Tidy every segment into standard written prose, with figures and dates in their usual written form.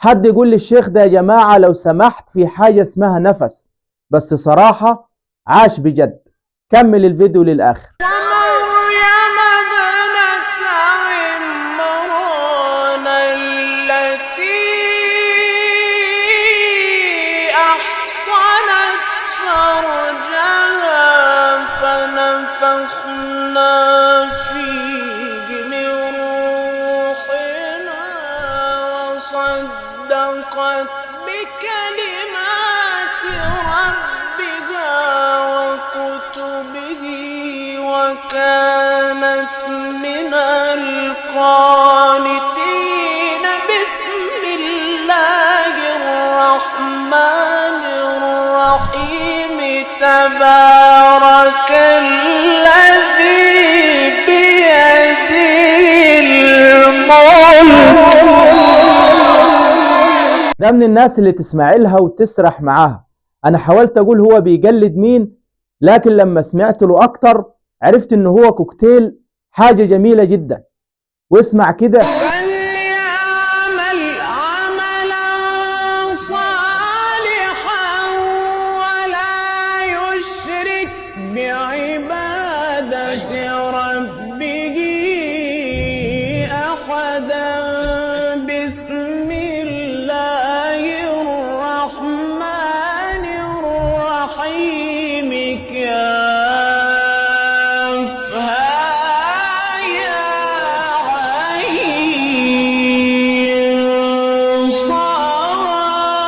حد يقول لي الشيخ ده يا جماعة لو سمحت في حاجة اسمها نفس، بس صراحة عاش بجد. كمل الفيديو للآخر. ومريم ابنة عمران التي أحصنت فرجها فنفخنا فيه من روحنا وصدقت بكلمات ربها وكتبه وكانت من القانتين. بسم الله الرحمن الرحيم. تبارك الذي بيده الملك. ده من الناس اللي تسمع لها وتسرح معاها. انا حاولت اقول هو بيقلد مين، لكن لما سمعت له اكتر عرفت ان هو كوكتيل حاجة جميلة جدا. واسمع كده. فليعمل عملا صالحا ولا يشرك بعبادة ربه أحدا. بسم الله الرحمن الرحيم. كافها يا عين صاد.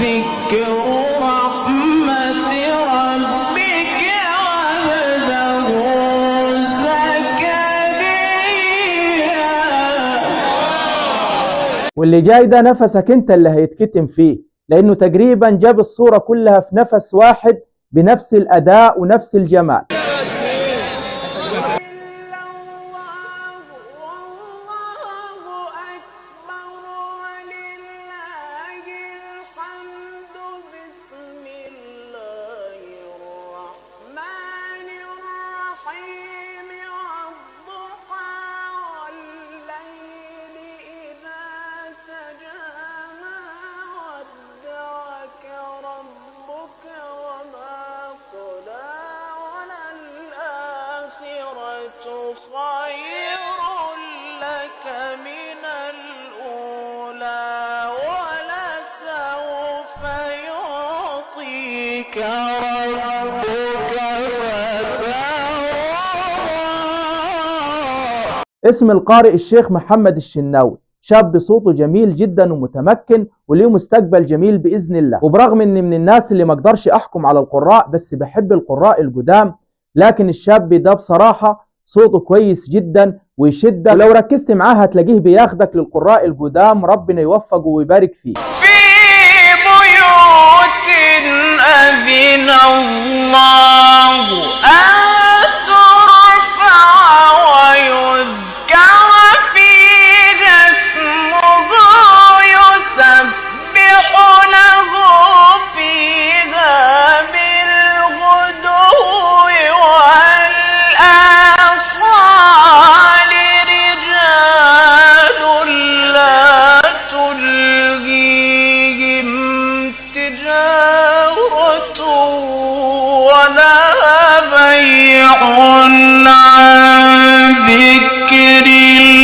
ذكر رحمة ربك عبده زكريا. واللي جاي ده نفسك انت اللي هيتكتم فيه، لانه تقريبا جاب الصورة كلها في نفس واحد بنفس الاداء ونفس الجمال. خير لك من الأولى ولسوف يعطيك ربك فترضى. اسم القارئ الشيخ محمد الشناوي، شاب صوته جميل جدا ومتمكن وليه مستقبل جميل بإذن الله. وبرغم اني من الناس اللي ما اقدرش احكم على القراء، بس بحب القراء القدام، لكن الشاب ده بصراحة صوته كويس جدا ويشدك، ولو ركزت معاه هتلاقيه بياخدك للقراء القدام. ربنا يوفقه ويبارك فيه. في بيوت أذن الله أن ترفع ويذكر فيها اسمه يسبح له فيها بالغدو والآصال. رجال لا تلهيهم تجارة ولا بيع عن ذكر الله.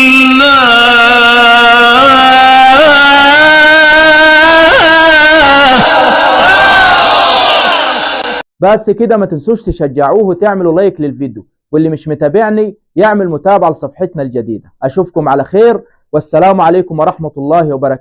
بس كده، ما تنسوش تشجعوه وتعملوا لايك للفيديو، واللي مش متابعني يعمل متابعة لصفحتنا الجديدة. أشوفكم على خير، والسلام عليكم ورحمة الله وبركاته.